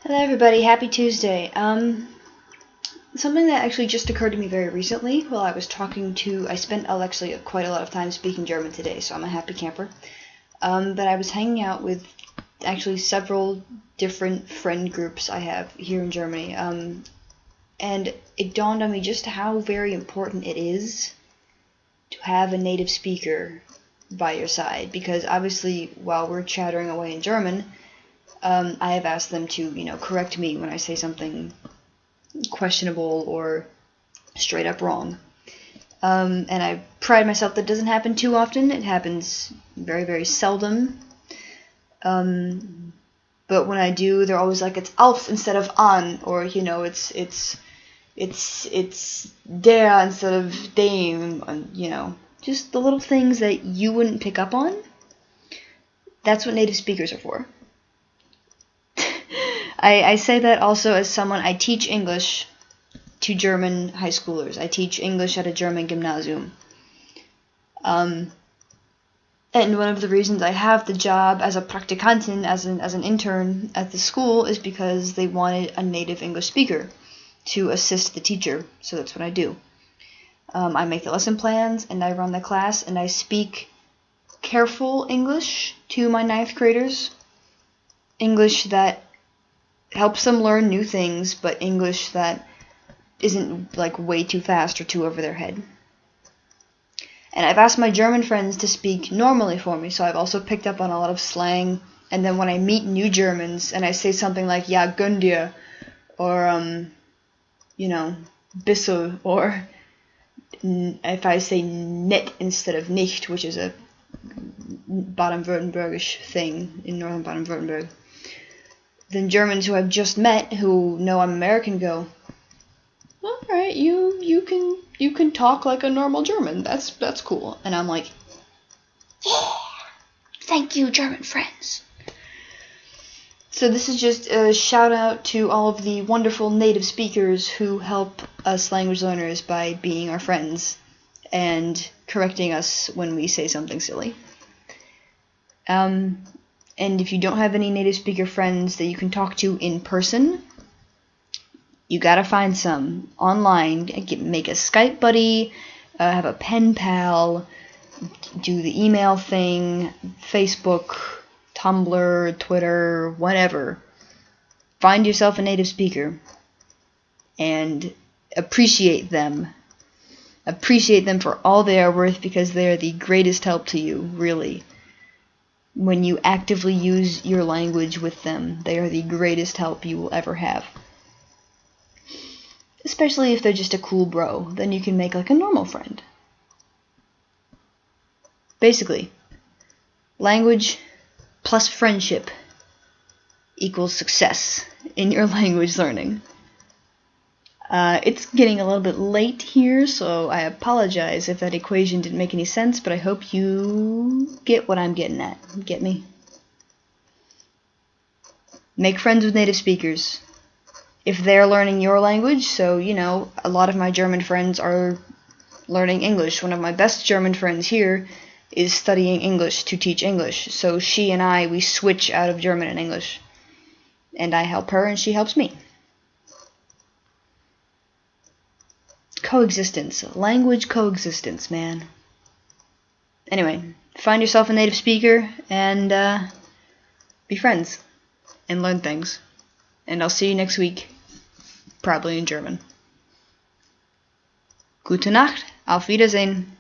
Hello everybody, happy Tuesday. Something that actually just occurred to me very recently while I was I spent actually quite a lot of time speaking German today, so I'm a happy camper. But I was hanging out with actually several different friend groups I have here in Germany, and it dawned on me just how very important it is to have a native speaker by your side, because obviously while we're chattering away in German, I have asked them to, correct me when I say something questionable or straight up wrong. And I pride myself that doesn't happen too often. It happens very, very seldom. But when I do, they're always like, it's auf instead of an, or it's der instead of dem, just the little things that you wouldn't pick up on. That's what native speakers are for. I say that also as someone, I teach English to German high schoolers. I teach English at a German gymnasium. And one of the reasons I have the job as a Praktikantin, as an intern at the school, is because they wanted a native English speaker to assist the teacher. So that's what I do. I make the lesson plans, and I run the class, and I speak careful English to my ninth graders. English that helps them learn new things, but English that isn't like way too fast or too over their head. And I've asked my German friends to speak normally for me, so I've also picked up on a lot of slang. And then when I meet new Germans and I say something like "Ja, gönn dir," or "bissel," or if I say "net" instead of "nicht," which is a Baden-Württembergish thing in northern Baden-Württemberg, then Germans who I've just met who know I'm American go, all right, you can talk like a normal German. That's cool. And I'm like, yeah, thank you, German friends. So this is just a shout out to all of the wonderful native speakers who help us language learners by being our friends and correcting us when we say something silly. And if you don't have any native speaker friends that you can talk to in person, you gotta find some online. Make a Skype buddy, have a pen pal, do the email thing, Facebook, Tumblr, Twitter, whatever. Find yourself a native speaker and appreciate them. Appreciate them for all they are worth, because they are the greatest help to you, really. When you actively use your language with them, they are the greatest help you will ever have. Especially if they're just a cool bro, then you can make like a normal friend. Basically, language plus friendship equals success in your language learning. It's getting a little bit late here, so I apologize if that equation didn't make any sense, but I hope you get what I'm getting at. Get me? Make friends with native speakers. If they're learning your language, so, a lot of my German friends are learning English. One of my best German friends here is studying English to teach English, so she and we switch out of German and English. And I help her and she helps me. Coexistence. Language coexistence, man. Anyway, find yourself a native speaker and be friends and learn things. And I'll see you next week, probably in German. Gute Nacht, auf Wiedersehen.